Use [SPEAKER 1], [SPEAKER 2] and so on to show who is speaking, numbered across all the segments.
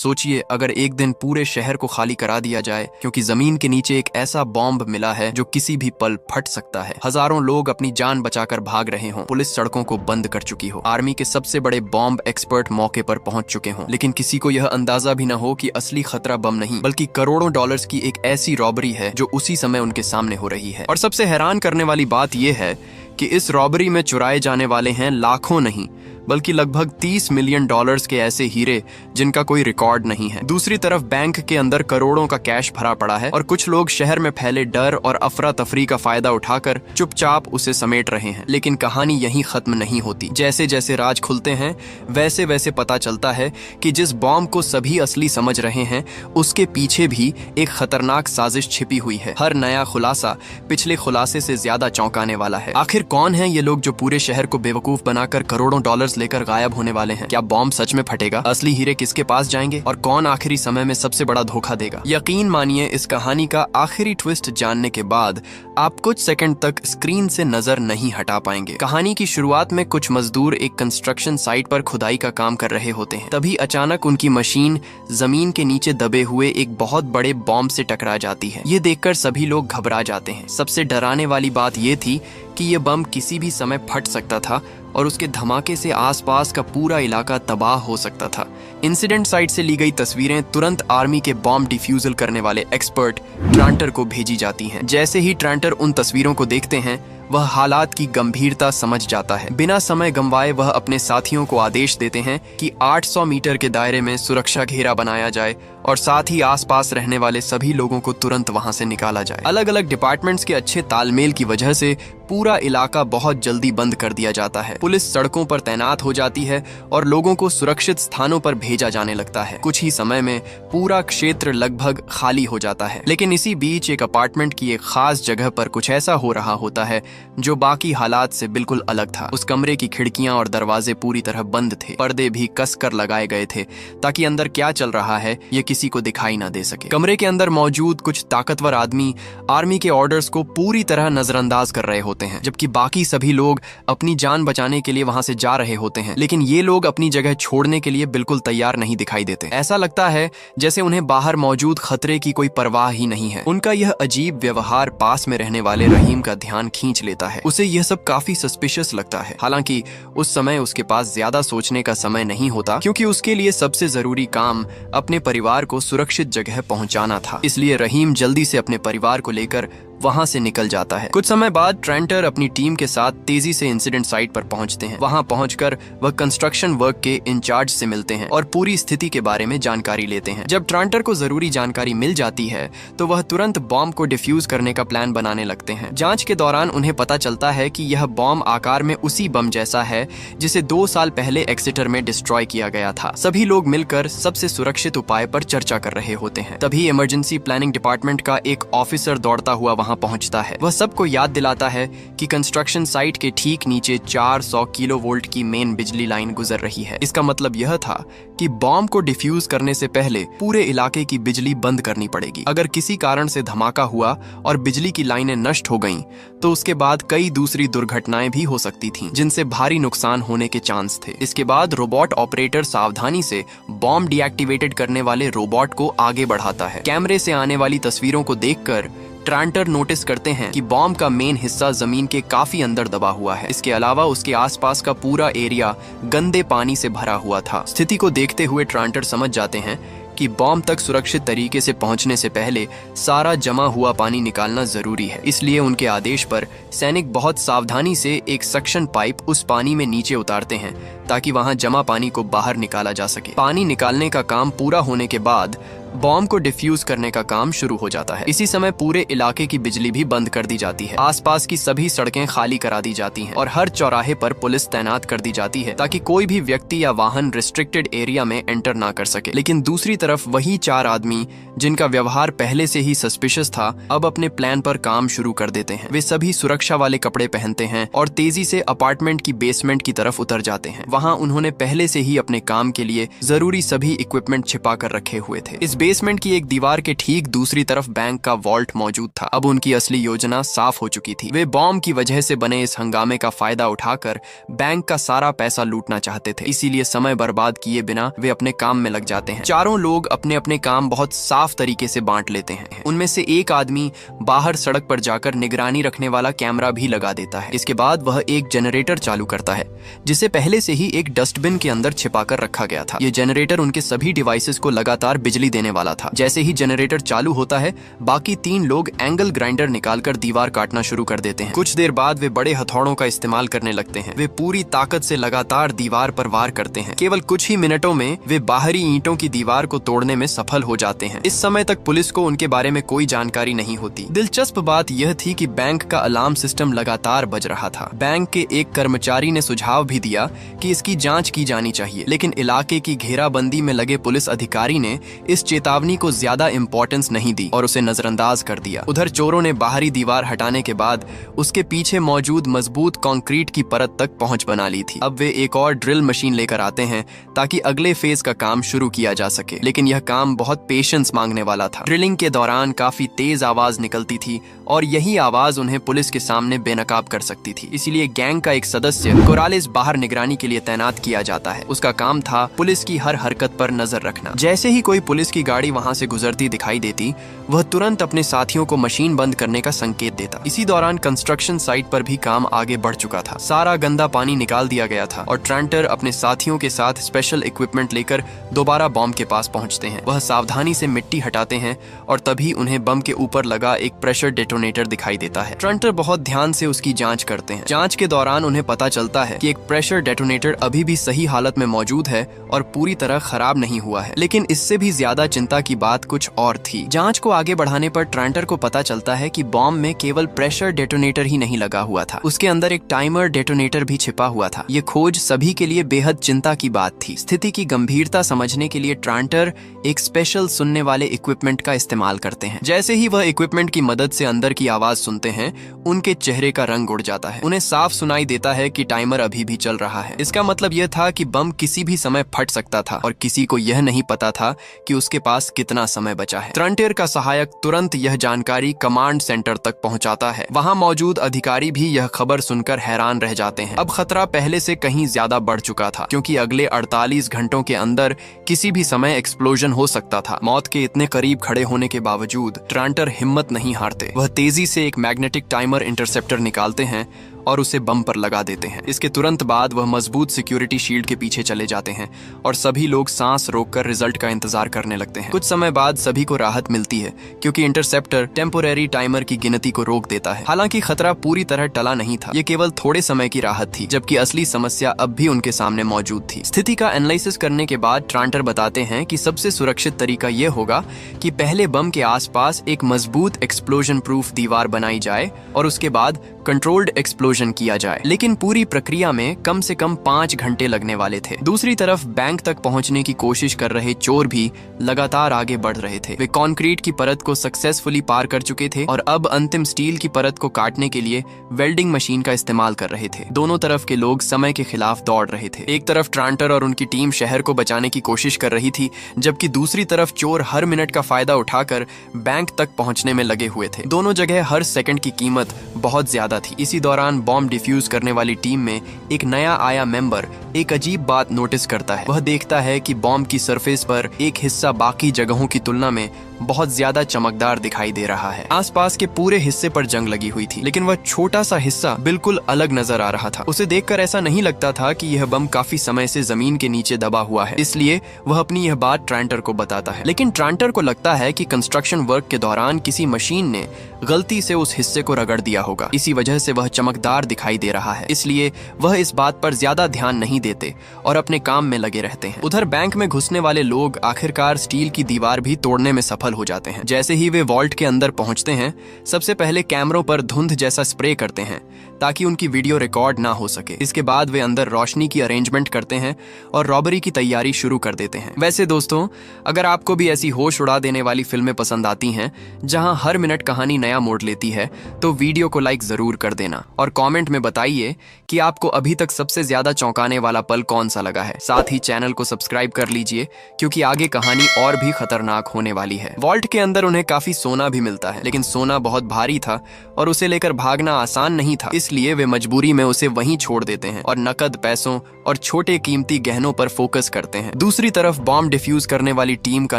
[SPEAKER 1] सोचिए अगर एक दिन पूरे शहर को खाली करा दिया जाए क्योंकि जमीन के नीचे एक ऐसा बॉम्ब मिला है जो किसी भी पल फट सकता है। हजारों लोग अपनी जान बचाकर भाग रहे हों, पुलिस सड़कों को बंद कर चुकी हो, आर्मी के सबसे बड़े बॉम्ब एक्सपर्ट मौके पर पहुंच चुके हों, लेकिन किसी को यह अंदाजा भी न हो कि असली खतरा बम नहीं बल्कि करोड़ों डॉलर्स की एक ऐसी रॉबरी है जो उसी समय उनके सामने हो रही है। और सबसे हैरान करने वाली बात यह है कि इस रॉबरी में चुराए जाने वाले हैं लाखों नहीं बल्कि लगभग 30 मिलियन डॉलर्स के ऐसे हीरे जिनका कोई रिकॉर्ड नहीं है। दूसरी तरफ बैंक के अंदर करोड़ों का कैश भरा पड़ा है और कुछ लोग शहर में फैले डर और अफरा तफरी का फायदा उठाकर चुपचाप उसे समेट रहे हैं। लेकिन कहानी यहीं खत्म नहीं होती। जैसे जैसे राज खुलते हैं वैसे वैसे पता चलता है कि जिस बॉम्ब को सभी असली समझ रहे हैं उसके पीछे भी एक खतरनाक साजिश छिपी हुई है। हर नया खुलासा पिछले खुलासे से ज्यादा चौंकाने वाला है। आखिर कौन है ये लोग जो पूरे शहर को बेवकूफ बनाकर करोड़ों डॉलर लेकर गायब होने वाले हैं? क्या बॉम्ब सच में फटेगा? असली हीरे किसके पास जाएंगे और कौन आखिरी समय में सबसे बड़ा धोखा देगा? यकीन मानिए इस कहानी का आखिरी ट्विस्ट जानने के बाद आप कुछ सेकंड तक स्क्रीन से नजर नहीं हटा पाएंगे। कहानी की शुरुआत में कुछ मजदूर एक कंस्ट्रक्शन साइट पर खुदाई का काम कर रहे होते हैं। तभी अचानक उनकी मशीन जमीन के नीचे दबे हुए एक बहुत बड़े बॉम्ब से टकरा जाती है। ये देखकर सभी लोग घबरा जाते हैं। सबसे डराने वाली बात ये थी कि ये बम किसी भी समय फट सकता था और उसके धमाके से आसपास का पूरा इलाका तबाह हो सकता था। इंसिडेंट साइट से ली गई तस्वीरें तुरंत आर्मी के बॉम्ब डिफ्यूजल करने वाले एक्सपर्ट ट्रांटर को भेजी जाती हैं। जैसे ही ट्रांटर उन तस्वीरों को देखते हैं वह हालात की गंभीरता समझ जाता है। बिना समय गंवाए वह अपने साथियों को आदेश देते हैं कि 800 मीटर के दायरे में सुरक्षा घेरा बनाया जाए और साथ ही आसपास रहने वाले सभी लोगों को तुरंत वहां से निकाला जाए। अलग अलग डिपार्टमेंट्स के अच्छे तालमेल की वजह से पूरा इलाका बहुत जल्दी बंद कर दिया जाता है। पुलिस सड़कों पर तैनात हो जाती है और लोगों को सुरक्षित स्थानों पर भेजा जाने लगता है। कुछ ही समय में पूरा क्षेत्र लगभग खाली हो जाता है। लेकिन इसी बीच एक अपार्टमेंट की एक खास जगह पर कुछ ऐसा हो रहा होता है जो बाकी हालात से बिल्कुल अलग था। उस कमरे की खिड़कियां और दरवाजे पूरी तरह बंद थे। पर्दे भी कसकर लगाए गए थे ताकि अंदर क्या चल रहा है ये किसी को दिखाई ना दे सके। कमरे के अंदर मौजूद कुछ ताकतवर आदमी आर्मी के ऑर्डर्स को पूरी तरह नजरअंदाज कर रहे होते हैं, जबकि बाकी सभी लोग अपनी जान बचाने के लिए वहां से जा रहे होते हैं। लेकिन ये लोग अपनी जगह छोड़ने के लिए बिल्कुल तैयार नहीं दिखाई देते। ऐसा लगता है जैसे उन्हें बाहर मौजूद खतरे की कोई परवाह ही नहीं है। उनका यह अजीब व्यवहार पास में रहने वाले रहीम का ध्यान खींच लेता है। उसे यह सब काफी सस्पिशियस लगता है। हालांकि उस समय उसके पास ज्यादा सोचने का समय नहीं होता क्योंकि उसके लिए सबसे जरूरी काम अपने परिवार को सुरक्षित जगह पहुंचाना था। इसलिए रहीम जल्दी से अपने परिवार को लेकर वहां से निकल जाता है। कुछ समय बाद ट्रेंटर अपनी टीम के साथ तेजी से इंसिडेंट साइट पर पहुंचते हैं। वहां पहुंचकर वह कंस्ट्रक्शन वर्क के इंचार्ज से मिलते हैं और पूरी स्थिति के बारे में जानकारी लेते हैं। जब ट्रेंटर को जरूरी जानकारी मिल जाती है तो वह तुरंत बॉम्ब को डिफ्यूज करने का प्लान बनाने लगते हैं। जांच के दौरान उन्हें पता चलता है कि यह बॉम्ब आकार में उसी बम जैसा है जिसे 2 साल पहले एक्सिटर में डिस्ट्रॉय किया गया था। सभी लोग मिलकर सबसे सुरक्षित उपाय पर चर्चा कर रहे होते हैं। तभी इमरजेंसी प्लानिंग डिपार्टमेंट का एक ऑफिसर दौड़ता हुआ वहां पहुंचता है। वह सबको याद दिलाता है कि कंस्ट्रक्शन साइट के ठीक नीचे 400 किलोवोल्ट की मेन बिजली लाइन गुजर रही है। इसका मतलब यह था कि बॉम्ब को डिफ्यूज करने से पहले पूरे इलाके की बिजली बंद करनी पड़ेगी। अगर किसी कारण से धमाका हुआ और बिजली की लाइनें नष्ट हो गईं, तो उसके बाद कई दूसरी दुर्घटनाएं भी हो सकती थीं, जिनसे भारी नुकसान होने के चांस थे। इसके बाद रोबोट ऑपरेटर सावधानी से बॉम्ब डीएक्टिवेटेड करने वाले रोबोट को आगे बढ़ाता है। कैमरे से आने वाली तस्वीरों को देखकर ट्रांटर नोटिस करते हैं कि बॉम्ब का मेन हिस्सा जमीन के काफी अंदर दबा हुआ है। इसके अलावा उसके आसपास का पूरा एरिया गंदे पानी से भरा हुआ था। स्थिति को देखते हुए ट्रांटर समझ जाते हैं कि बॉम्ब तक सुरक्षित तरीके से पहुंचने से पहले सारा जमा हुआ पानी निकालना जरूरी है। इसलिए उनके आदेश पर सैनिक बहुत सावधानी से एक सक्शन पाइप उस पानी में नीचे उतारते हैं ताकि वहां जमा पानी को बाहर निकाला जा सके। पानी निकालने का काम पूरा होने के बाद बॉम्ब को डिफ्यूज करने का काम शुरू हो जाता है। इसी समय पूरे इलाके की बिजली भी बंद कर दी जाती है। आसपास की सभी सड़कें खाली करा दी जाती हैं और हर चौराहे पर पुलिस तैनात कर दी जाती है ताकि कोई भी व्यक्ति या वाहन रिस्ट्रिक्टेड एरिया में एंटर ना कर सके। लेकिन दूसरी तरफ वही 4 आदमी जिनका व्यवहार पहले से ही सस्पिशियस था अब अपने प्लान पर काम शुरू कर देते हैं। वे सभी सुरक्षा वाले कपड़े पहनते हैं और तेजी से अपार्टमेंट की बेसमेंट की तरफ उतर जाते हैं। वहाँ उन्होंने पहले से ही अपने काम के लिए जरूरी सभी इक्विपमेंट छिपा कर रखे हुए थे। इस बेसमेंट की एक दीवार के ठीक दूसरी तरफ बैंक का वॉल्ट मौजूद था। अब उनकी असली योजना साफ हो चुकी थी। वे बॉम्ब की वजह से बने इस हंगामे का फायदा उठाकर बैंक का सारा पैसा लूटना चाहते थे। इसीलिए समय बर्बाद किए बिना वे अपने काम में लग जाते हैं। चारों लोग अपने अपने काम बहुत साफ तरीके से बांट लेते हैं। उनमें से एक आदमी बाहर सड़क पर जाकर निगरानी रखने वाला कैमरा भी लगा देता है। इसके बाद वह एक जनरेटर चालू करता है, जिसे पहले से ही एक डस्टबिन के अंदर छिपाकर रखा गया था। ये जनरेटर उनके सभी डिवाइसेस को लगातार बिजली देने वाला था। जैसे ही जनरेटर चालू होता है, बाकी 3 लोग एंगल ग्राइंडर निकालकर दीवार काटना शुरू कर देते हैं। कुछ देर बाद वे बड़े हथौड़ों का इस्तेमाल करने लगते हैं। वे पूरी ताकत से लगातार दीवार पर वार करते हैं। केवल कुछ ही मिनटों में वे बाहरी ईंटों की दीवार को तोड़ने में सफल हो जाते हैं। इस समय तक पुलिस को उनके बारे में कोई जानकारी नहीं होती। दिलचस्प बात यह थी कि बैंक का अलार्म सिस्टम लगातार बज रहा था। बैंक के एक कर्मचारी ने सुझाव भी दिया कि इसकी जांच की जानी चाहिए, लेकिन इलाके की घेराबंदी में लगे पुलिस अधिकारी ने इस चेतावनी को ज्यादा इंपॉर्टेंस नहीं दी और उसे नजरअंदाज कर दिया। उधर चोरों ने बाहरी दीवार हटाने के बाद उसके पीछे मौजूद मजबूत कंक्रीट की परत तक पहुंच बना ली थी। अब वे एक और ड्रिल मशीन लेकर आते हैं ताकि अगले फेज का काम शुरू किया जा सके, लेकिन यह काम बहुत पेशेंस मांगने वाला था। ड्रिलिंग के दौरान काफी तेज आवाज निकलती थी और यही आवाज उन्हें पुलिस के सामने बेनकाब कर सकती थी। इसलिए गैंग का एक सदस्य कोरालेस बाहर निगरानी के लिए तैनात किया जाता है। उसका काम था पुलिस की हर हरकत पर नजर रखना। जैसे ही कोई पुलिस की गाड़ी वहां से गुजरती दिखाई देती, वह तुरंत अपने साथियों को मशीन बंद करने का संकेत देता। इसी दौरान कंस्ट्रक्शन साइट पर भी काम आगे बढ़ चुका था। सारा गंदा पानी निकाल दिया गया था और ट्रांटर अपने साथियों के साथ स्पेशल इक्विपमेंट लेकर दोबारा बॉम्ब के पास पहुंचते हैं। वह सावधानी से मिट्टी हटाते हैं और तभी उन्हें बम के ऊपर लगा एक प्रेशर डेटोनेटर दिखाई देता है। ट्रांटर बहुत ध्यान से उसकी जांच करते हैं। जांच के दौरान उन्हें पता चलता है कि एक प्रेशर डेटोनेटर अभी भी सही हालत में मौजूद है और पूरी तरह खराब नहीं हुआ है। लेकिन इससे भी ज्यादा चिंता की बात कुछ और थी। जांच को आगे बढ़ाने पर ट्रांटर को पता चलता है कि बॉम्ब में केवल प्रेशर डेटोनेटर ही नहीं लगा हुआ था, उसके अंदर एक टाइमर डेटोनेटर भी छिपा हुआ था। ये खोज सभी के लिए बेहद चिंता की बात थी। स्थिति की गंभीरता समझने के लिए ट्रांटर एक स्पेशल सुनने वाले इक्विपमेंट का इस्तेमाल करते हैं। जैसे ही वह इक्विपमेंट की मदद से अंदर की आवाज सुनते हैं, उनके चेहरे का रंग उड़ जाता है। उन्हें साफ सुनाई देता है कि टाइमर अभी भी चल रहा है। इसका मतलब यह था कि बम किसी भी समय फट सकता था और किसी को यह नहीं पता था कि उसके पास कितना समय बचा है। ट्रांटर का सहायक तुरंत यह जानकारी कमांड सेंटर तक पहुंचाता है। वहां मौजूद अधिकारी भी यह खबर सुनकर हैरान रह जाते हैं। अब खतरा पहले से कहीं ज्यादा बढ़ चुका था, क्योंकि अगले 48 घंटों के अंदर किसी भी समय एक्सप्लोजन हो सकता था। मौत के इतने करीब खड़े होने के बावजूद ट्रांटर हिम्मत नहीं हारते। वह तेजी से एक मैग्नेटिक टाइमर इंटरसेप्टर निकालते हैं और उसे बम पर लगा देते हैं। इसके तुरंत बाद वह मजबूत सिक्योरिटी शील्ड के पीछे चले जाते हैं और सभी लोग सांस रोककर रिजल्ट का इंतजार करने लगते हैं। कुछ समय बाद सभी को राहत मिलती है, क्योंकि इंटरसेप्टर टेम्पोरेरी टाइमर की गिनती को रोक देता है। हालांकि खतरा पूरी तरह टला नहीं था, ये केवल थोड़े समय की राहत थी, जबकि असली समस्या अब भी उनके सामने मौजूद थी। स्थिति का एनालिसिस करने के बाद ट्रांटर बताते हैं कि सबसे सुरक्षित तरीका यह होगा कि पहले बम के आसपास एक मजबूत एक्सप्लोजन प्रूफ दीवार बनाई जाए और उसके बाद कंट्रोल्ड एक्सप्लोजन किया जाए। लेकिन पूरी प्रक्रिया में कम से कम 5 घंटे लगने वाले थे। दूसरी तरफ बैंक तक पहुंचने की कोशिश कर रहे चोर भी लगातार आगे बढ़ रहे थे। वे कंक्रीट की परत को सक्सेसफुली पार कर चुके थे और अब अंतिम स्टील की परत को काटने के लिए वेल्डिंग मशीन का इस्तेमाल कर रहे थे। दोनों तरफ के लोग समय के खिलाफ दौड़ रहे थे। एक तरफ ट्रांटर और उनकी टीम शहर को बचाने की कोशिश कर रही थी, जबकि दूसरी तरफ चोर हर मिनट का फायदा उठाकर बैंक तक पहुंचने में लगे हुए थे। दोनों जगह हर सेकंड की कीमत बहुत ज्यादा थी। इसी दौरान बॉम्ब डिफ्यूज करने वाली टीम में एक नया आया मेंबर एक अजीब बात नोटिस करता है। वह देखता है कि बॉम्ब की सरफेस पर एक हिस्सा बाकी जगहों की तुलना में बहुत ज्यादा चमकदार दिखाई दे रहा है। आसपास के पूरे हिस्से पर जंग लगी हुई थी, लेकिन वह छोटा सा हिस्सा बिल्कुल अलग नजर आ रहा था। उसे देखकर ऐसा नहीं लगता था कि यह बम काफी समय से जमीन के नीचे दबा हुआ है, इसलिए वह अपनी यह बात ट्रांटर को बताता है। लेकिन ट्रांटर को लगता है कि कंस्ट्रक्शन वर्क के दौरान किसी मशीन ने गलती से उस हिस्से को रगड़ दिया होगा, इसी वजह से वह चमकदार दिखाई दे रहा है। इसलिए वह इस बात पर ज्यादा ध्यान नहीं देते और अपने काम में लगे रहते हैं। उधर बैंक में घुसने वाले लोग आखिरकार स्टील की दीवार भी तोड़ने में सफल पागल हो जाते हैं। जैसे ही वे वॉल्ट के अंदर पहुंचते हैं, सबसे पहले कैमरों पर धुंध जैसा स्प्रे करते हैं ताकि उनकी वीडियो रिकॉर्ड ना हो सके। इसके बाद वे अंदर रोशनी की अरेंजमेंट करते हैं और रॉबरी की तैयारी शुरू कर देते हैं। वैसे दोस्तों, अगर आपको भी ऐसी होश उड़ा देने वाली फिल्में पसंद आती हैं जहां हर मिनट कहानी नया मोड़ लेती है, तो वीडियो को लाइक जरूर कर देना और कमेंट में बताइए कि आपको अभी तक सबसे ज्यादा चौंकाने वाला पल कौन सा लगा है। साथ ही चैनल को सब्सक्राइब कर लीजिए क्योंकि आगे कहानी और भी खतरनाक होने वाली है। वॉल्ट के अंदर उन्हें काफी सोना भी मिलता है, लेकिन सोना बहुत भारी था और उसे लेकर भागना आसान नहीं था, इसलिए वे मजबूरी में उसे वहीं छोड़ देते हैं और नकद पैसों और छोटे कीमती गहनों पर फोकस करते हैं। दूसरी तरफ बॉम्ब डिफ्यूज करने वाली टीम का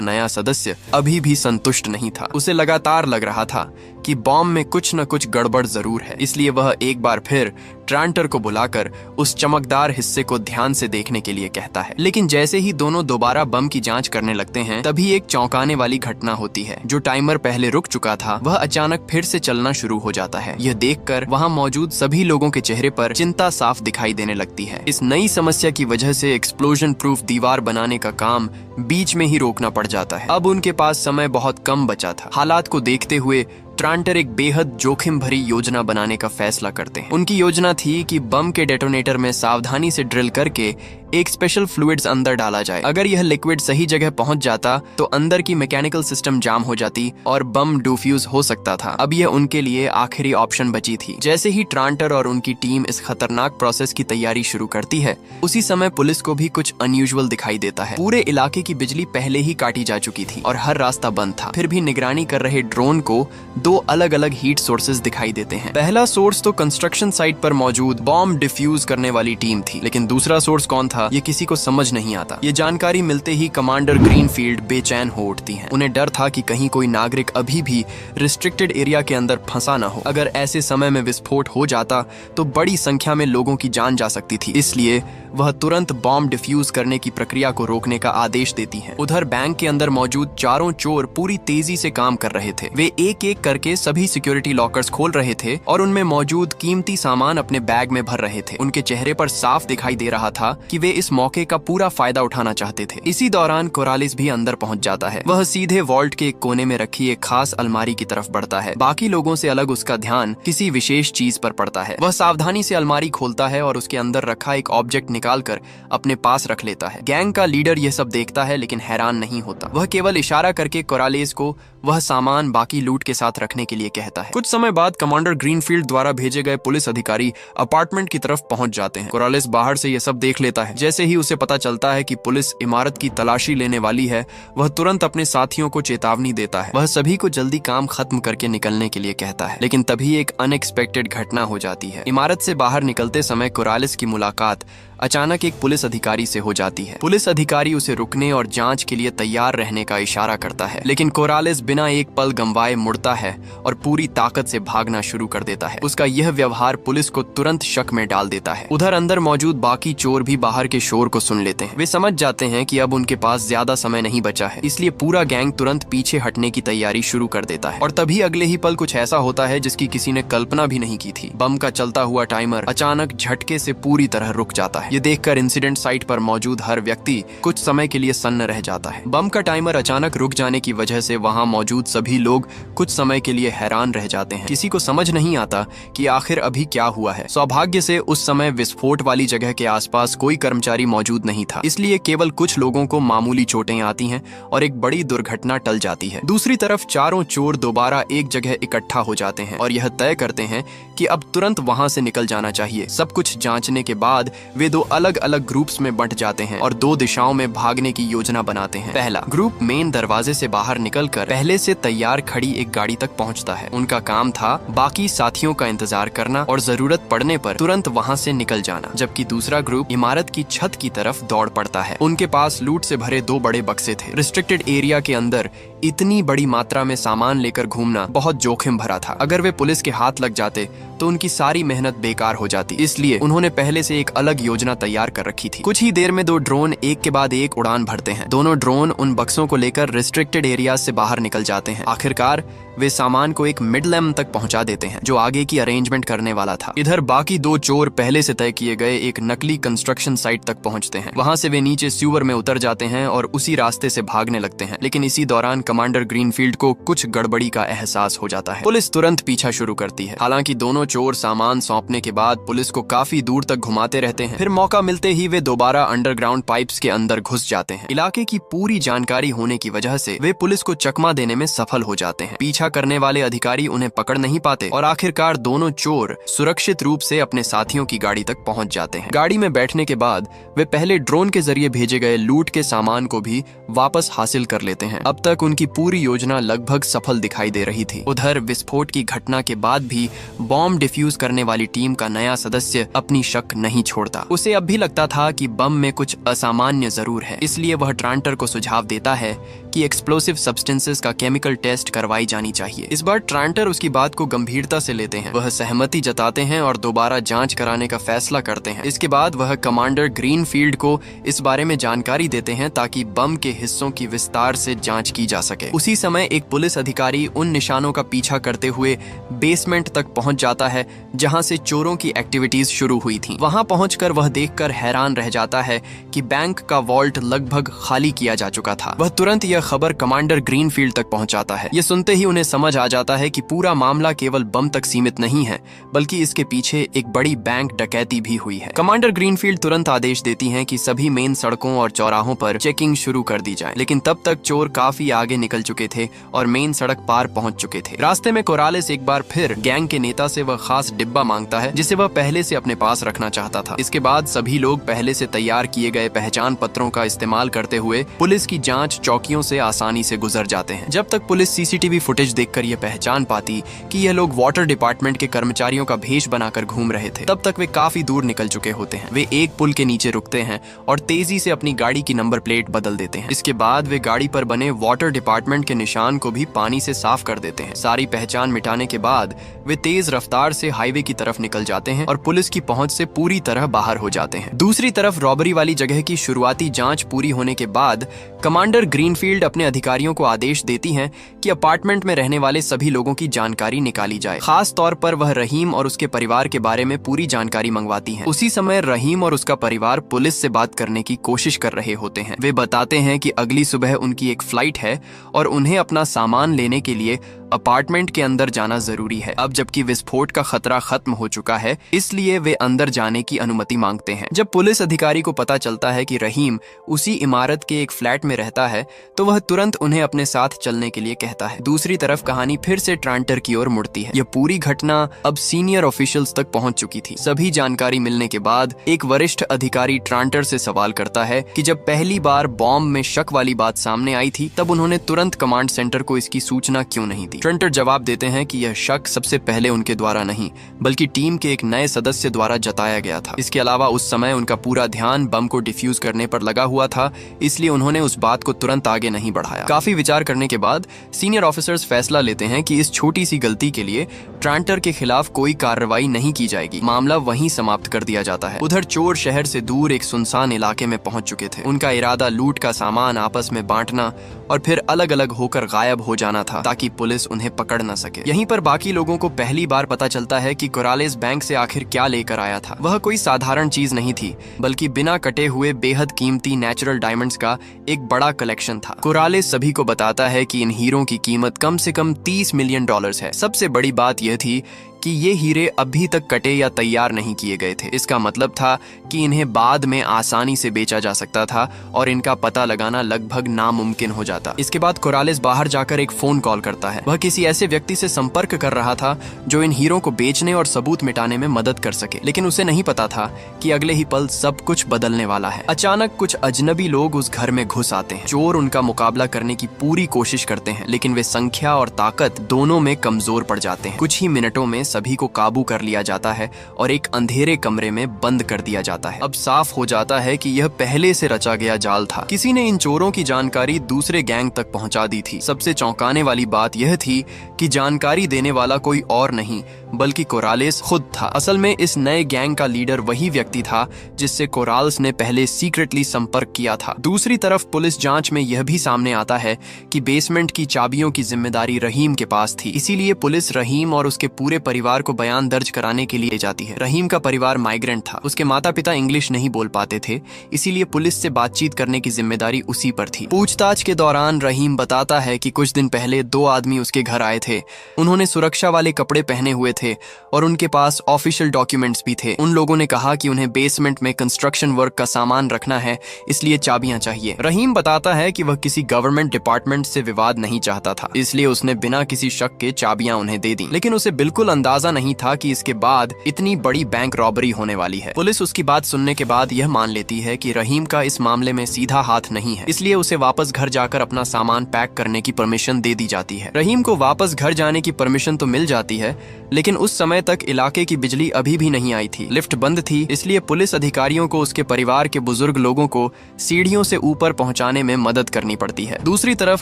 [SPEAKER 1] नया सदस्य अभी भी संतुष्ट नहीं था। उसे लगातार लग रहा था कि बॉम्ब में कुछ न कुछ गड़बड़ जरूर है, इसलिए वह एक बार फिर ट्रांटर को बुलाकर उस चमकदार हिस्से को ध्यान से देखने के लिए कहता है। लेकिन जैसे ही दोनों दोबारा बम की जांच करने लगते हैं, तभी एक चौंकाने वाली घटना होती है। जो टाइमर पहले रुक चुका था, वह अचानक फिर से चलना शुरू हो जाता है। यह देखकर वहां मौजूद सभी लोगों के चेहरे पर चिंता साफ दिखाई देने लगती है। इस नई समस्या की वजह से एक्सप्लोजन प्रूफ दीवार बनाने का काम बीच में ही रोकना पड़ जाता है। अब उनके पास समय बहुत कम बचा था। हालात को देखते हुए ट्रांटर एक बेहद जोखिम भरी योजना बनाने का फैसला करते हैं। उनकी योजना थी कि बम के डेटोनेटर में सावधानी से ड्रिल करके एक स्पेशल फ्लूइड्स अंदर डाला जाए। अगर यह लिक्विड सही जगह पहुंच जाता तो अंदर की मैकेनिकल सिस्टम जाम हो जाती और बम डिफ्यूज हो सकता था। अब यह उनके लिए आखिरी ऑप्शन बची थी। जैसे ही ट्रांटर और उनकी टीम इस खतरनाक प्रोसेस की तैयारी शुरू करती है, उसी समय पुलिस को भी कुछ अनयूजुअल दिखाई देता है। पूरे इलाके की बिजली पहले ही काटी जा चुकी थी और हर रास्ता बंद था। फिर भी निगरानी कर रहे ड्रोन को दो अलग अलग हीट सोर्सेज दिखाई देते हैं। पहला सोर्स तो कंस्ट्रक्शन साइट पर मौजूद बॉम्ब डिफ्यूज करने वाली टीम थी, लेकिन दूसरा सोर्स कौन था ये किसी को समझ नहीं आता। ये जानकारी मिलते ही कमांडर ग्रीनफील्ड बेचैन हो उठती हैं। उन्हें डर था कि कहीं कोई नागरिक अभी भी रिस्ट्रिक्टेड एरिया के अंदर फंसा न हो। अगर ऐसे समय में विस्फोट हो जाता तो बड़ी संख्या में लोगों की जान जा सकती थी, इसलिए वह तुरंत बॉम्ब डिफ्यूज करने की प्रक्रिया को रोकने का आदेश देती हैं। उधर बैंक के अंदर मौजूद चारों चोर पूरी तेजी से काम कर रहे थे। वे एक एक करके सभी सिक्योरिटी लॉकर्स खोल रहे थे और उनमें मौजूद कीमती सामान अपने बैग में भर रहे थे। उनके चेहरे पर साफ दिखाई दे रहा था कि वे इस मौके का पूरा फायदा उठाना चाहते थे। इसी दौरान कोरालिस भी अंदर पहुंच जाता है। वह सीधे वॉल्ट के एक कोने में रखी एक खास अलमारी की तरफ बढ़ता है। बाकी लोगों से अलग उसका ध्यान किसी विशेष चीज पर पड़ता है। वह सावधानी से अलमारी खोलता है और उसके अंदर रखा एक ऑब्जेक्ट निकालकर अपने पास रख लेता है। गैंग का लीडर यह सब देखता है लेकिन हैरान नहीं होता। वह केवल इशारा करके कोरालिस को वह सामान बाकी लूट के साथ रखने के लिए कहता है। कुछ समय बाद कमांडर ग्रीनफील्ड द्वारा भेजे गए पुलिस अधिकारी अपार्टमेंट की तरफ पहुंच जाते हैं। कोरालिस बाहर से यह सब देख लेता है। जैसे ही उसे पता चलता है कि पुलिस इमारत की तलाशी लेने वाली है, वह तुरंत अपने साथियों को चेतावनी देता है। वह सभी को जल्दी काम खत्म करके निकलने के लिए कहता है, लेकिन तभी एक अनएक्सपेक्टेड घटना हो जाती है। इमारत से बाहर निकलते समय कोरालिस की मुलाकात अचानक एक पुलिस अधिकारी से हो जाती है। पुलिस अधिकारी उसे रुकने और जांच के लिए तैयार रहने का इशारा करता है, लेकिन कोरालिस बिना एक पल गंवाए मुड़ता है और पूरी ताकत से भागना शुरू कर देता है। उसका यह व्यवहार पुलिस को तुरंत शक में डाल देता है। उधर अंदर मौजूद बाकी चोर भी बाहर के शोर को सुन लेते हैं। वे समझ जाते हैं कि अब उनके पास ज्यादा समय नहीं बचा है, इसलिए पूरा गैंग तुरंत पीछे हटने की तैयारी शुरू कर देता है। और तभी अगले ही पल कुछ ऐसा होता है जिसकी किसी ने कल्पना भी नहीं की थी। बम का चलता हुआ टाइमर अचानक झटके से पूरी तरह रुक जाता है। ये देखकर इंसिडेंट साइट पर मौजूद हर व्यक्ति कुछ समय के लिए सन्न रह जाता है। बम का टाइमर अचानक रुक जाने की वजह से वहां मौजूद सभी लोग कुछ समय के लिए हैरान रह जाते हैं। किसी को समझ नहीं आता कि आखिर अभी क्या हुआ है। सौभाग्य से उस समय विस्फोट वाली जगह के आसपास कोई कर्मचारी मौजूद नहीं था, इसलिए केवल कुछ लोगों को मामूली चोटें आती हैं और एक बड़ी दुर्घटना टल जाती है। दूसरी तरफ चारों चोर दोबारा एक जगह इकट्ठा हो जाते हैं और यह तय करते हैं कि अब तुरंत वहां से निकल जाना चाहिए। सब कुछ जांचने के बाद वे दो अलग अलग ग्रुप्स में बंट जाते हैं और दो दिशाओं में भागने की योजना बनाते हैं। पहला ग्रुप मेन दरवाजे से बाहर निकलकर पहले से तैयार खड़ी एक गाड़ी तक पहुंचता है। उनका काम था बाकी साथियों का इंतजार करना और जरूरत पड़ने पर तुरंत वहां से निकल जाना, जबकि दूसरा ग्रुप इमारत की छत की तरफ दौड़ पड़ता है। उनके पास लूट से भरे दो बड़े बक्से थे। रिस्ट्रिक्टेड एरिया के अंदर इतनी बड़ी मात्रा में सामान लेकर घूमना बहुत जोखिम भरा था। अगर वे पुलिस के हाथ लग जाते तो उनकी सारी मेहनत बेकार हो जाती, इसलिए उन्होंने पहले से एक अलग योजना तैयार कर रखी थी। कुछ ही देर में दो ड्रोन एक के बाद एक उड़ान भरते हैं। दोनों ड्रोन उन बक्सों को लेकर रिस्ट्रिक्टेड एरिया से बाहर निकल जाते हैं। आखिरकार वे सामान को एक मिडलैम तक पहुंचा देते हैं जो आगे की अरेंजमेंट करने वाला था। इधर बाकी दो चोर पहले से तय किए गए एक नकली कंस्ट्रक्शन साइट तक पहुंचते हैं। वहां से वे नीचे सीवर में उतर जाते हैं और उसी रास्ते से भागने लगते हैं, लेकिन इसी दौरान कमांडर ग्रीनफील्ड को कुछ गड़बड़ी का एहसास हो जाता है। पुलिस तुरंत पीछा शुरू करती है। हालांकि दोनों चोर सामान सौंपने के बाद पुलिस को काफी दूर तक घुमाते रहते हैं। फिर मौका मिलते ही वे दोबारा अंडरग्राउंड पाइप्स के अंदर घुस जाते हैं। इलाके की पूरी जानकारी होने की वजह से वे पुलिस को चकमा देने में सफल हो जाते हैं। पीछा करने वाले अधिकारी उन्हें पकड़ नहीं पाते और आखिरकार दोनों चोर सुरक्षित रूप से अपने साथियों की गाड़ी तक पहुंच जाते हैं। गाड़ी में बैठने के बाद वे पहले ड्रोन के जरिए भेजे गए लूट के सामान को भी वापस हासिल कर लेते हैं। अब तक उनकी पूरी योजना लगभग सफल दिखाई दे रही थी। उधर विस्फोट की घटना के बाद भी बॉम्ब डिफ्यूज करने वाली टीम का नया सदस्य अपनी शक नहीं छोड़ता। उसे अब भी लगता था कि बम में कुछ असामान्य जरूर है, इसलिए वह ट्रांटर को सुझाव देता है कि एक्सप्लोसिव सब्सटेंसेस का केमिकल टेस्ट करवाई जानी चाहिए। इस बार ट्रांटर उसकी बात को गंभीरता से लेते हैं। वह सहमति जताते हैं और दोबारा जांच कराने का फैसला करते हैं। इसके बाद वह कमांडर ग्रीनफील्ड को इस बारे में जानकारी देते हैं ताकि बम के हिस्सों की विस्तार से जांच की जा सके। उसी समय एक पुलिस अधिकारी उन निशानों का पीछा करते हुए बेसमेंट तक पहुंच जाता है जहां से चोरों की एक्टिविटीज शुरू हुई थी। वहां पहुंचकर वह देखकर हैरान रह जाता है कि बैंक का वॉल्ट लगभग खाली किया जा चुका था। वह तुरंत यह खबर कमांडर ग्रीनफील्ड तक पहुंचाता है। यह सुनते ही उन्हें समझ आ जाता है कि पूरा मामला केवल बम तक सीमित नहीं है, बल्कि इसके पीछे एक बड़ी बैंक डकैती भी हुई है। कमांडर ग्रीनफील्ड तुरंत आदेश देती हैं कि सभी मेन सड़कों और चौराहों पर चेकिंग शुरू कर दी जाए, लेकिन तब तक चोर काफी आगे निकल चुके थे और मेन सड़क पार पहुंच चुके थे। रास्ते में कोरालेस एक बार फिर गैंग के नेता से वह खास डिब्बा मांगता है जिसे वह पहले से अपने पास रखना चाहता था। इसके बाद सभी लोग पहले से तैयार किए गए पहचान पत्रों का इस्तेमाल करते हुए पुलिस की जांच चौकियों से आसानी से गुजर जाते हैं। जब तक पुलिस सीसीटीवी फुटेज देखकर यह पहचान पाती कि यह लोग वाटर डिपार्टमेंट के कर्मचारियों का भेष बनाकर घूम रहे थे, तब तक वे काफी दूर निकल चुके होते हैं। वे एक पुल के नीचे रुकते हैं और तेजी से अपनी गाड़ी की नंबर प्लेट बदल देते हैं। इसके बाद वे गाड़ी पर बने वाटर डिपार्टमेंट के निशान को भी पानी से साफ कर देते हैं। सारी पहचान मिटाने के बाद वे तेज रफ्तार से हाईवे की तरफ निकल जाते हैं और पुलिस की पहुंच से पूरी तरह बाहर हो जाते हैं। दूसरी तरफ रॉबरी वाली जगह की शुरुआती जांच पूरी होने के बाद कमांडर ग्रीनफील्ड अपने अधिकारियों को आदेश देती हैं कि अपार्टमेंट में रहने वाले सभी लोगों की जानकारी निकाली जाए। खास तौर पर वह रहीम और उसके परिवार के बारे में पूरी जानकारी मंगवाती हैं। उसी समय रहीम और उसका परिवार पुलिस से बात करने की कोशिश कर रहे होते हैं। वे बताते हैं कि अगली सुबह उनकी एक फ्लाइट है और उन्हें अपना सामान लेने के लिए अपार्टमेंट के अंदर जाना जरूरी है। अब जबकि विस्फोट का खतरा खत्म हो चुका है, इसलिए वे अंदर जाने की अनुमति मांगते हैं। जब पुलिस अधिकारी को पता चलता है कि रहीम उसी इमारत के एक फ्लैट में रहता है, तो वह तुरंत उन्हें अपने साथ चलने के लिए कहता है। दूसरी तरफ कहानी फिर से ट्रांटर की ओर मुड़ती है। यह पूरी घटना अब सीनियर ऑफिशियल्स तक पहुंच चुकी थी। सभी जानकारी मिलने के बाद एक वरिष्ठ अधिकारी ट्रांटर से सवाल करता है कि जब पहली बार बॉम्ब में शक वाली बात सामने आई थी, तब उन्होंने तुरंत कमांड सेंटर को इसकी सूचना क्यों नहीं दी। ट्रांटर जवाब देते हैं कि यह शक सबसे पहले उनके द्वारा नहीं, बल्कि टीम के एक नए सदस्य द्वारा जताया गया था। इसके अलावा उस समय उनका पूरा ध्यान बम को डिफ्यूज करने पर लगा हुआ था, इसलिए उन्होंने उस बात को तुरंत आगे नहीं बढ़ाया। काफी विचार करने के बाद सीनियर ऑफिसर्स फैसला लेते हैं कि इस छोटी सी गलती के लिए ट्रांटर के खिलाफ कोई कार्रवाई नहीं की जाएगी। मामला वहीं समाप्त कर दिया जाता है। उधर चोर शहर से दूर एक सुनसान इलाके में पहुंच चुके थे। उनका इरादा लूट का सामान आपस में बांटना और फिर अलग अलग होकर गायब हो जाना था ताकि पुलिस उन्हें पकड़ न सके। यहीं पर बाकी लोगों को पहली बार पता चलता है कि कोरालेस बैंक से आखिर क्या लेकर आया था। वह कोई साधारण चीज नहीं थी, बल्कि बिना कटे हुए बेहद कीमती नेचुरल डायमंड्स का एक बड़ा कलेक्शन था। कोरालेस सभी को बताता है कि इन हीरों की कीमत कम से कम $30 मिलियन है। सबसे बड़ी बात यह थी कि ये हीरे अभी तक कटे या तैयार नहीं किए गए थे। इसका मतलब था कि इन्हें बाद में आसानी से बेचा जा सकता था और इनका पता लगाना लगभग नामुमकिन हो जाता। इसके बाद कोरालेस बाहर जाकर एक फोन कॉल करता है। वह किसी ऐसे व्यक्ति से संपर्क कर रहा था जो इन हीरों को बेचने और सबूत मिटाने में मदद कर सके, लेकिन उसे नहीं पता था कि अगले ही पल सब कुछ बदलने वाला है। अचानक कुछ अजनबी लोग उस घर में घुस आते हैं। चोर उनका मुकाबला करने की पूरी कोशिश करते हैं, लेकिन वे संख्या और ताकत दोनों में कमजोर पड़ जाते हैं। कुछ ही मिनटों में सभी को काबू कर लिया जाता है और एक अंधेरे कमरे में बंद कर दिया जाता है। अब साफ हो जाता है कि यह पहले से रचा गया जाल था। किसी ने इन चोरों की जानकारी दूसरे गैंग तक पहुंचा दी थी। सबसे चौंकाने वाली बात यह थी कि जानकारी देने वाला कोई और नहीं बल्कि कोरालेस खुद था। असल में इस नए गैंग का लीडर वही व्यक्ति था जिससे कोराल्स ने पहले सीक्रेटली संपर्क किया था। दूसरी तरफ पुलिस जांच में यह भी सामने आता है कि बेसमेंट की चाबियों की जिम्मेदारी रहीम के पास थी। इसीलिए पुलिस रहीम और उसके पूरे परिवार को बयान दर्ज कराने के लिए जाती है। रहीम का परिवार माइग्रेंट था, उसके माता पिता इंग्लिश नहीं बोल पाते थे, इसीलिए पुलिस से बातचीत करने की जिम्मेदारी उसी पर थी। पूछताछ के दौरान रहीम बताता है कि कुछ दिन पहले 2 आदमी उसके घर आए थे। उन्होंने सुरक्षा वाले कपड़े पहने हुए थे और उनके पास ऑफिशियल डॉक्यूमेंट्स भी थे। उन लोगों ने कहा कि उन्हें बेसमेंट में कंस्ट्रक्शन वर्क का सामान रखना है, इसलिए चाबियां चाहिए। रहीम बताता है कि वह किसी गवर्नमेंट डिपार्टमेंट से विवाद नहीं चाहता था, इसलिए उसने बिना किसी शक के चाबियां उन्हें दे दी। लेकिन उसे बिल्कुल अंदाजा नहीं था कि इसके बाद इतनी बड़ी बैंक रॉबरी होने वाली है। पुलिस उसकी बात सुनने के बाद यह मान लेती है कि रहीम का इस मामले में सीधा हाथ नहीं है, इसलिए उसे वापस घर जाकर अपना सामान पैक करने की परमिशन दे दी जाती है। रहीम को वापस घर जाने की परमिशन तो मिल जाती है, लेकिन उस समय तक इलाके की बिजली अभी भी नहीं आई थी, लिफ्ट बंद थी, इसलिए पुलिस अधिकारियों को उसके परिवार के बुजुर्ग लोगों को सीढ़ियों से ऊपर पहुंचाने में मदद करनी पड़ती है। दूसरी तरफ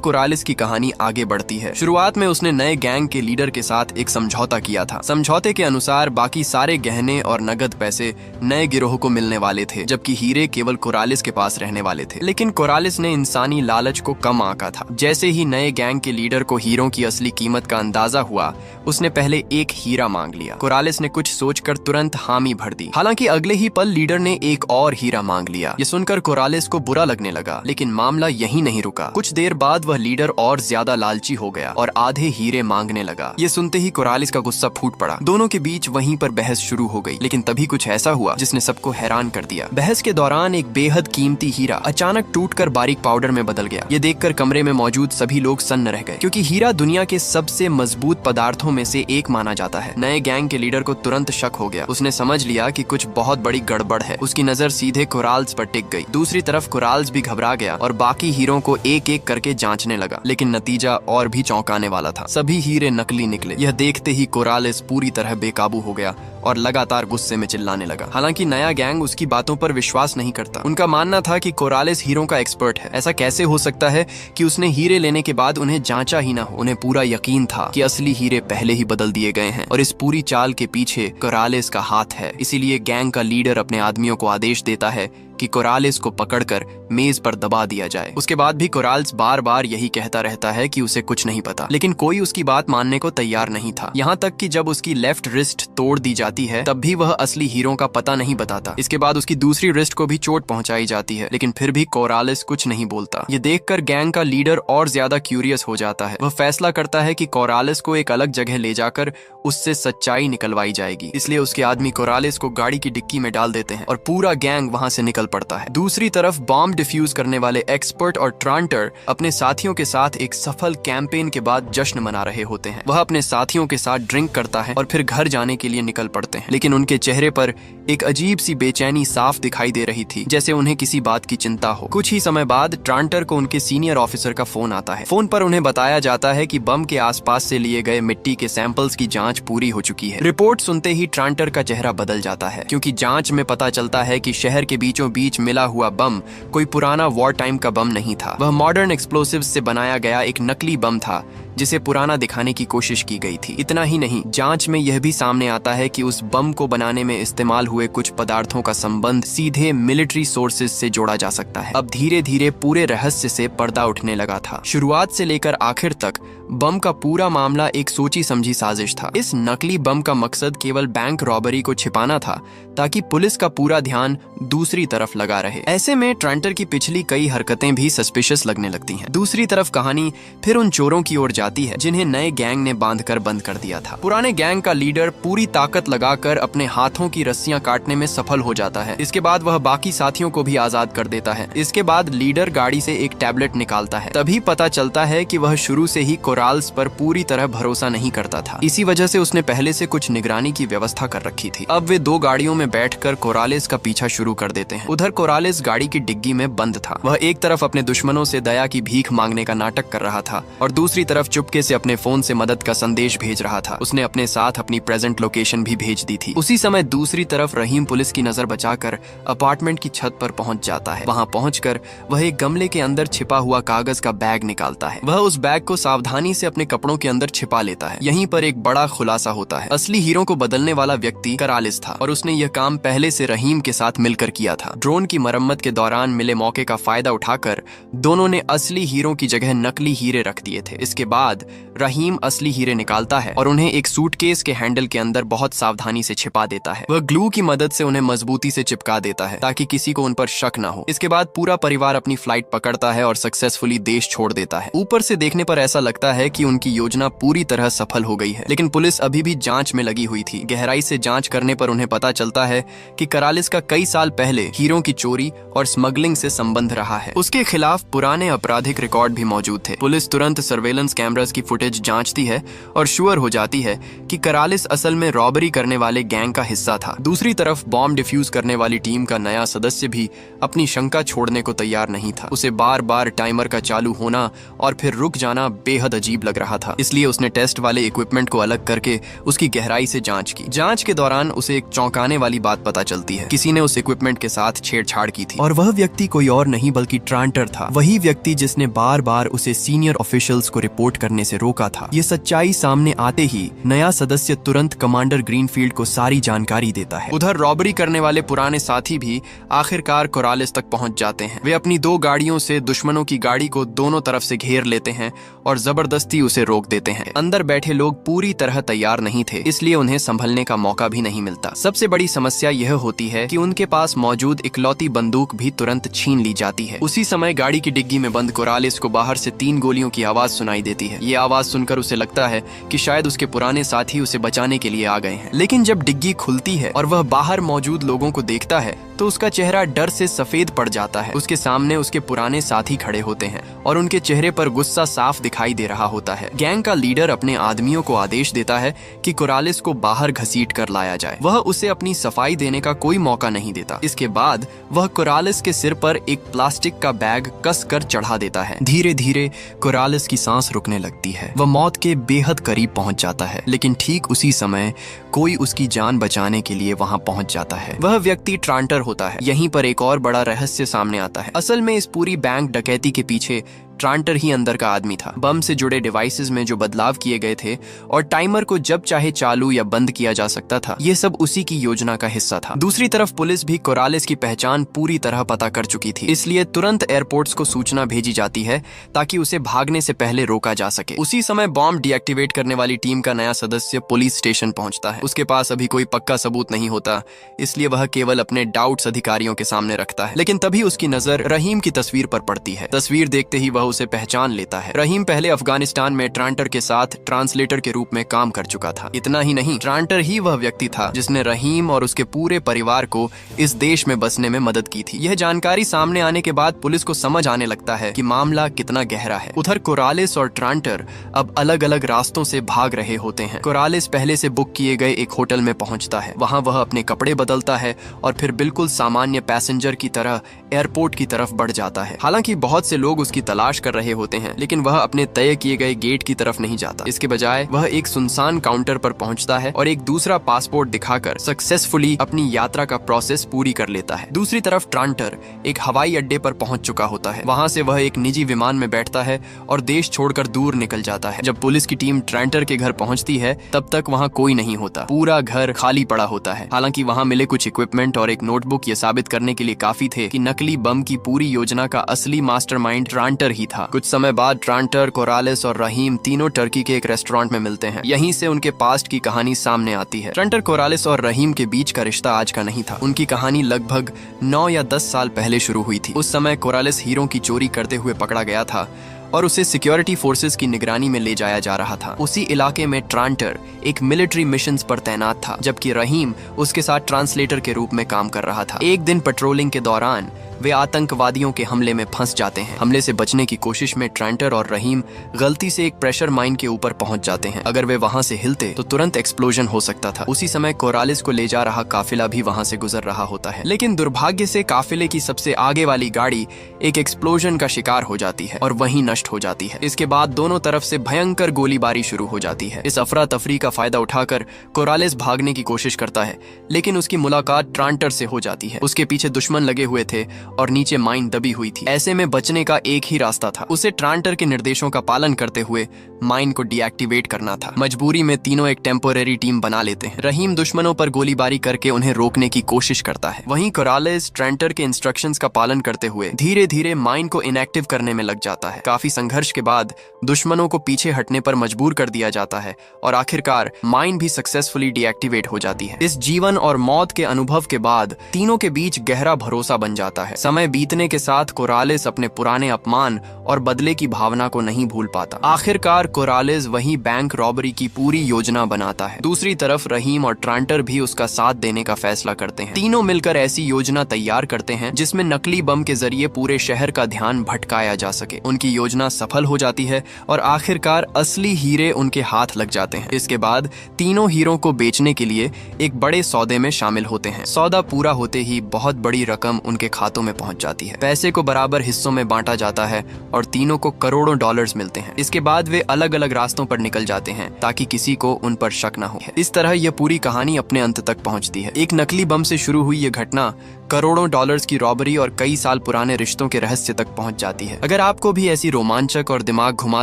[SPEAKER 1] कोरालिस की कहानी आगे बढ़ती है। शुरुआत में उसने नए गैंग के लीडर के साथ एक समझौता किया था। समझौते के अनुसार बाकी सारे गहने और नगद पैसे नए गिरोह को मिलने वाले थे, जबकि हीरे केवल कोरालिस के पास रहने वाले थे। लेकिन कोरालिस ने इंसानी लालच को कम आंका था। जैसे ही नए गैंग के लीडर को हीरों की असली कीमत का अंदाजा हुआ, उसने पहले एक हीरा मांग लिया। कोरालिस ने कुछ सोचकर तुरंत हामी भर दी। हालांकि अगले ही पल लीडर ने एक और हीरा मांग लिया। ये सुनकर कोरालिस को बुरा लगने लगा, लेकिन मामला यहीं नहीं रुका। कुछ देर बाद वह लीडर और ज्यादा लालची हो गया और आधे हीरे मांगने लगा। ये सुनते ही कोरालिस का गुस्सा फूट पड़ा। दोनों के बीच वहीं पर बहस शुरू हो गई। लेकिन तभी कुछ ऐसा हुआ जिसने सबको हैरान कर दिया। बहस के दौरान एक बेहद कीमती हीरा अचानक टूटकर बारीक पाउडर में बदल गया। ये देखकर कमरे में मौजूद सभी लोग सन्न रह गए, क्योंकि हीरा दुनिया के सबसे मजबूत पदार्थों में से एक माना जाता है। नए गैंग के लीडर को तुरंत शक हो गया। उसने समझ लिया कि कुछ बहुत बड़ी गड़बड़ है। उसकी नजर सीधे कोराल्स पर टिक गई। दूसरी तरफ कोराल्स भी घबरा गया और बाकी हीरों को एक एक करके जांचने लगा। लेकिन नतीजा और भी चौंकाने वाला था। सभी हीरे नकली निकले। यह देखते ही कोरालिस पूरी तरह बेकाबू हो गया और लगातार गुस्से में चिल्लाने लगा। हालांकि नया गैंग उसकी बातों पर विश्वास नहीं करता। उनका मानना था कि कोरालिस हीरों का एक्सपर्ट है। ऐसा कैसे हो सकता है कि उसने हीरे लेने के बाद उन्हें जांचा ही ना हो। उन्हें पूरा यकीन था कि असली हीरे पहले ही बदल दिए गए हैं और इस पूरी चाल के पीछे कोरालिस का हाथ है। इसीलिए गैंग का लीडर अपने आदमियों को आदेश देता है कि कोरालिस को पकड़कर मेज पर दबा दिया जाए। उसके बाद भी कोरालिस बार बार यही कहता रहता है कि उसे कुछ नहीं पता, लेकिन कोई उसकी बात मानने को तैयार नहीं था। यहाँ तक कि जब उसकी लेफ्ट रिस्ट तोड़ दी जाती है, तब भी वह असली हीरो का पता नहीं बताता। इसके बाद उसकी दूसरी रिस्ट को भी चोट पहुंचाई जाती है, लेकिन फिर भी कोरालिस कुछ नहीं बोलता। ये देखकर गैंग का लीडर और ज्यादा क्यूरियस हो जाता है। वह फैसला करता है कि कोरालिस को एक अलग जगह ले जाकर उससे सच्चाई निकलवाई जाएगी। इसलिए उसके आदमी कोरालिस को गाड़ी की डिक्की में डाल देते हैं और पूरा गैंग वहां से निकल पड़ता है। दूसरी तरफ बॉम्ब डिफ्यूज करने वाले एक्सपर्ट और ट्रांटर अपने साथियों के साथ एक सफल कैंपेन के बाद जश्न मना रहे होते हैं। वह अपने साथियों के साथ ड्रिंक करता है और फिर घर जाने के लिए निकल पड़ते हैं, लेकिन उनके चेहरे पर एक अजीब सी बेचैनी साफ दिखाई दे रही थी, जैसे उन्हें किसी बात की चिंता हो। कुछ ही समय बाद ट्रांटर को उनके सीनियर ऑफिसर का फोन आता है। फोन पर उन्हें बताया जाता है कि बम के आसपास से लिए गए मिट्टी के सैंपल्स की जांच पूरी हो चुकी है। रिपोर्ट सुनते ही ट्रांटर का चेहरा बदल जाता है, क्योंकि जांच में पता चलता है कि शहर के बीचों बीच मिला हुआ बम कोई पुराना वॉर टाइम का बम नहीं था। वह मॉडर्न एक्सप्लोसिव्स से बनाया गया एक नकली बम था जिसे पुराना दिखाने की कोशिश की गई थी। इतना ही नहीं, जांच में यह भी सामने आता है कि उस बम को बनाने में इस्तेमाल हुए कुछ पदार्थों का संबंध सीधे मिलिट्री सोर्सेज से जोड़ा जा सकता है। अब धीरे धीरे पूरे रहस्य से पर्दा उठने लगा था। शुरुआत से लेकर आखिर तक बम का पूरा मामला एक सोची समझी साजिश था। इस नकली बम का मकसद केवल बैंक रॉबरी को छिपाना था, ताकि पुलिस का पूरा ध्यान दूसरी तरफ लगा रहे। ऐसे में ट्रांटर की पिछली कई हरकतें भी सस्पिशियस लगने लगती हैं। दूसरी तरफ कहानी फिर उन चोरों की ओर जाती है जिन्हें नए गैंग ने बांधकर बंद कर दिया था। पुराने गैंग का लीडर पूरी ताकत लगाकर अपने हाथों की रस्सियां काटने में सफल हो जाता है। इसके बाद वह बाकी साथियों को भी आजाद कर देता है। इसके बाद लीडर गाड़ी से एक टैबलेट निकालता है। तभी पता चलता है कि वह शुरू से ही कोराल्स पर पूरी तरह भरोसा नहीं करता था। इसी वजह से उसने पहले से कुछ निगरानी की व्यवस्था कर रखी थी। अब वे दो गाड़ियों में बैठकर कोरालिस का पीछा शुरू कर देते हैं। उधर कोरालिस गाड़ी की डिग्गी में बंद था। वह एक तरफ अपने दुश्मनों से दया की भीख मांगने का नाटक कर रहा था और दूसरी तरफ चुपके से अपने फोन से मदद का संदेश भेज रहा था। उसने अपने साथ अपनी प्रेजेंट लोकेशन भी भेज दी थी। उसी समय दूसरी तरफ रहीम पुलिस की नजर बचाकर अपार्टमेंट की छत पर पहुंच जाता है। वहां पहुंचकर वह एक गमले के अंदर छिपा हुआ कागज का बैग निकालता है। वह उस बैग को सावधानी से अपने कपड़ों के अंदर छिपा लेता है। यहीं पर एक बड़ा खुलासा होता है। असली हीरो को बदलने वाला व्यक्ति करालिस था और उसने यह काम पहले से रहीम के साथ मिलकर किया था। ड्रोन की मरम्मत के दौरान मिले मौके का फायदा उठाकर दोनों ने असली हीरो की जगह नकली हीरे रख दिए थे। इसके बाद रहीम असली हीरे निकालता है और उन्हें एक सूटकेस के हैंडल के अंदर बहुत सावधानी से छिपा देता है। वह ग्लू की मदद से उन्हें मजबूती से चिपका देता है ताकि किसी को उन पर शक न हो। इसके बाद पूरा परिवार अपनी फ्लाइट पकड़ता है और सक्सेसफुली देश छोड़ देता है। ऊपर से देखने पर ऐसा लगता है कि उनकी योजना पूरी तरह सफल हो गई है, लेकिन पुलिस अभी भी जांच में लगी हुई थी। गहराई से जांच करने पर उन्हें पता चलता है कि करालिस का कई साल पहले हीरो की चोरी और स्मगलिंग से संबंध रहा है। उसके खिलाफ पुराने आपराधिक रिकॉर्ड भी मौजूद थे। पुलिस तुरंत सर्वेलेंस कैमरास की फुटेज जांचती है और श्योर हो जाती है कि करालिस असल में रॉबरी करने वाले गैंग का हिस्सा था। दूसरी तरफ बॉम्ब डिफ्यूज करने वाली टीम का नया सदस्य भी अपनी शंका छोड़ने को तैयार नहीं था। उसे बार बार टाइमर का चालू होना और फिर रुक जाना बेहद अजीब लग रहा था। इसलिए उसने टेस्ट वाले इक्विपमेंट को अलग करके उसकी गहराई से जांच की। जांच के दौरान उसे एक चौंकाने वाली बात पता चलती है। किसी ने उस इक्विपमेंट के साथ छेड़छाड़ की थी और वह व्यक्ति कोई और नहीं बल्कि ट्रांटर था। वही व्यक्ति जिसने बार बार उसे सीनियर ऑफिशियल्स को रिपोर्ट करने से रोका था। ये सच्चाई सामने आते ही नया सदस्य तुरंत कमांडर ग्रीनफील्ड को सारी जानकारी देता है। उधर रॉबरी करने वाले पुराने साथी भी आखिरकार कोरालिस तक पहुंच जाते हैं। वे अपनी 2 गाड़ियों से दुश्मनों की गाड़ी को दोनों तरफ से घेर लेते हैं और जबरदस्ती उसे रोक देते हैं। अंदर बैठे लोग पूरी तरह तैयार नहीं थे, इसलिए उन्हें संभलने का मौका भी नहीं मिलता। सबसे बड़ी समस्या यह होती है कि उनके पास मौजूद इकलौती बंदूक भी तुरंत छीन ली जाती है। उसी समय गाड़ी की डिग्गी में बंद कोरालिस को बाहर से 3 गोलियों की आवाज सुनाई देती है। ये आवाज सुनकर उसे लगता है कि शायद उसके पुराने साथी उसे बचाने के लिए आ गए हैं। लेकिन जब डिग्गी खुलती है और वह बाहर मौजूद लोगों को देखता है तो उसका चेहरा डर से सफेद पड़ जाता है। उसके सामने उसके पुराने साथी खड़े होते हैं और उनके चेहरे पर गुस्सा साफ दिखाई दे रहा होता है। गैंग का लीडर अपने आदमियों को आदेश देता है कि कोरालिस को बाहर घसीट कर लाया जाए। वह उसे अपनी सफाई देने का कोई मौका नहीं देता। इसके बाद वह कोरालिस के सिर पर एक प्लास्टिक का बैग कस कर चढ़ा देता है। धीरे धीरे कोरालिस की सांस रुकने लगती है। वह मौत के बेहद करीब पहुंच जाता है, लेकिन ठीक उसी समय कोई उसकी जान बचाने के लिए वहां पहुंच जाता है। वह व्यक्ति ट्रांटर होता है। यहीं पर एक और बड़ा रहस्य सामने आता है। असल में इस पूरी बैंक डकैती के पीछे ट्रांटर ही अंदर का आदमी था। बम से जुड़े डिवाइसेस में जो बदलाव किए गए थे और टाइमर को जब चाहे चालू या बंद किया जा सकता था, ये सब उसी की योजना का हिस्सा था। दूसरी तरफ पुलिस भी कोरालिस की पहचान पूरी तरह पता कर चुकी थी, इसलिए तुरंत एयरपोर्ट्स को सूचना भेजी जाती है ताकि उसे भागने से पहले रोका जा सके। उसी समय बॉम्ब डीएक्टिवेट करने वाली टीम का नया सदस्य पुलिस स्टेशन पहुंचता है। उसके पास अभी कोई पक्का सबूत नहीं होता, इसलिए वह केवल अपने डाउट्स अधिकारियों के सामने रखता है। लेकिन तभी उसकी नजर रहीम की तस्वीर पर पड़ती है। तस्वीर देखते ही वह उसे पहचान लेता है। रहीम पहले अफगानिस्तान में ट्रांटर के साथ ट्रांसलेटर के रूप में काम कर चुका था। इतना ही नहीं, ट्रांटर ही वह व्यक्ति था जिसने रहीम और उसके पूरे परिवार को इस देश में बसने में मदद की थी। यह जानकारी सामने आने के बाद पुलिस को समझ आने लगता है कि मामला कितना गहरा है। उधर कोरालिस और ट्रांटर अब अलग अलग रास्तों से भाग रहे होते हैं। कोरालिस पहले से बुक किए गए एक होटल में पहुंचता है। वहां वह अपने कपड़े बदलता है और फिर बिल्कुल सामान्य पैसेंजर की तरह एयरपोर्ट की तरफ बढ़ जाता है। हालांकि बहुत से लोग उसकी तलाश कर रहे होते हैं, लेकिन वह अपने तय किए गए गेट की तरफ नहीं जाता। इसके बजाय वह एक सुनसान काउंटर पर पहुंचता है और एक दूसरा पासपोर्ट दिखाकर सक्सेसफुली अपनी यात्रा का प्रोसेस पूरी कर लेता है। दूसरी तरफ ट्रांटर एक हवाई अड्डे पर पहुंच चुका होता है। वहां से वह एक निजी विमान में बैठता है और देश छोड़कर दूर निकल जाता है। जब पुलिस की टीम ट्रांटर के घर पहुंचती है तब तक वहां कोई नहीं होता। पूरा घर खाली पड़ा होता है। हालांकि वहां मिले कुछ इक्विपमेंट और एक नोटबुक ये साबित करने के लिए काफी थे कि नकली बम की पूरी योजना का असली मास्टरमाइंड ट्रांटर ही था। कुछ समय बाद ट्रांटर, कोरालिस और रहीम तीनों टर्की के एक रेस्टोरेंट में मिलते हैं। यहीं से उनके पास्ट की कहानी सामने आती है। ट्रांटर, कोरालिस और रहीम के बीच का रिश्ता आज का नहीं था। उनकी कहानी लगभग 9 या 10 साल पहले शुरू हुई थी। उस समय कोरालिस हीरो की चोरी करते हुए पकड़ा गया था और उसे सिक्योरिटी फोर्सेस की निगरानी में ले जाया जा रहा था। उसी इलाके में ट्रांटर एक मिलिट्री मिशंस पर तैनात था, जबकि रहीम उसके साथ ट्रांसलेटर के रूप में काम कर रहा था। एक दिन पेट्रोलिंग के दौरान वे आतंकवादियों के हमले में फंस जाते हैं। हमले से बचने की कोशिश में ट्रेंटर और रहीम गलती से एक प्रेशर माइन के ऊपर पहुंच जाते हैं। अगर वे वहां से हिलते तो तुरंत एक्सप्लोजन हो सकता था। उसी समय कोरालिस को ले जा रहा काफिला भी वहां से गुजर रहा होता है, लेकिन दुर्भाग्य से काफिले की सबसे आगे वाली गाड़ी एक एक्सप्लोजन का शिकार हो जाती है और वहीं नष्ट हो जाती है। इसके बाद दोनों तरफ से भयंकर गोलीबारी शुरू हो जाती है। इस अफरा तफरी का फायदा उठाकर कोरालिस भागने की कोशिश करता है, लेकिन उसकी मुलाकात ट्रांटर से हो जाती है। उसके पीछे दुश्मन लगे हुए थे और नीचे माइन दबी हुई थी। ऐसे में बचने का एक ही रास्ता था, उसे ट्रांटर के निर्देशों का पालन करते हुए माइन को डीएक्टिवेट करना था। मजबूरी में तीनों एक टेम्पोरेरी टीम बना लेते हैं। रहीम दुश्मनों पर गोलीबारी करके उन्हें रोकने की कोशिश करता है। वहीं कोरालिस ट्रेंटर के इंस्ट्रक्शंस का पालन करते हुए धीरे धीरे माइन को इनएक्टिव करने में लग जाता है। काफी संघर्ष के बाद दुश्मनों को पीछे हटने पर मजबूर कर दिया जाता है और आखिरकार माइन भी सक्सेसफुली डीएक्टिवेट हो जाती है। इस जीवन और मौत के अनुभव के बाद तीनों के बीच गहरा भरोसा बन जाता है। समय बीतने के साथ कोरालिस अपने पुराने अपमान और बदले की भावना को नहीं भूल पाता। आखिरकार कोरालिस वही बैंक रॉबरी की पूरी योजना बनाता है। दूसरी तरफ रहीम और ट्रांटर भी उसका साथ देने का फैसला करते हैं। तीनों मिलकर ऐसी योजना तैयार करते हैं जिसमें नकली बम के जरिए पूरे शहर का ध्यान भटकाया जा सके। उनकी योजना सफल हो जाती है और आखिरकार असली हीरे उनके हाथ लग जाते हैं। इसके बाद तीनों हीरों को बेचने के लिए एक बड़े सौदे में शामिल होते हैं। सौदा पूरा होते ही बहुत बड़ी रकम उनके खातों में पहुंच जाती है। पैसे को बराबर हिस्सों में बांटा जाता है और तीनों को करोड़ों डॉलर्स मिलते हैं। इसके बाद वे अलग अलग रास्तों पर निकल जाते हैं ताकि किसी को उन पर शक न हो। इस तरह यह पूरी कहानी अपने अंत तक पहुंचती है। एक नकली बम से शुरू हुई यह घटना करोड़ों डॉलर्स की रॉबरी और कई साल पुराने रिश्तों के रहस्य तक पहुंच जाती है। अगर आपको भी ऐसी रोमांचक और दिमाग घुमा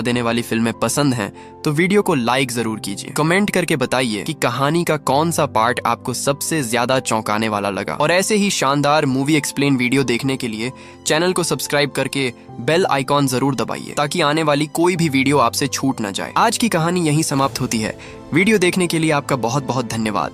[SPEAKER 1] देने वाली फिल्में पसंद हैं, तो वीडियो को लाइक जरूर कीजिए। कमेंट करके बताइए कि कहानी का कौन सा पार्ट आपको सबसे ज्यादा चौंकाने वाला लगा। और ऐसे ही शानदार मूवी एक्सप्लेन वीडियो देखने के लिए चैनल को सब्सक्राइब करके बेल आइकॉन जरूर दबाइए ताकि आने वाली कोई भी वीडियो आपसे छूट न जाए। आज की कहानी यहीं समाप्त होती है। वीडियो देखने के लिए आपका बहुत बहुत धन्यवाद।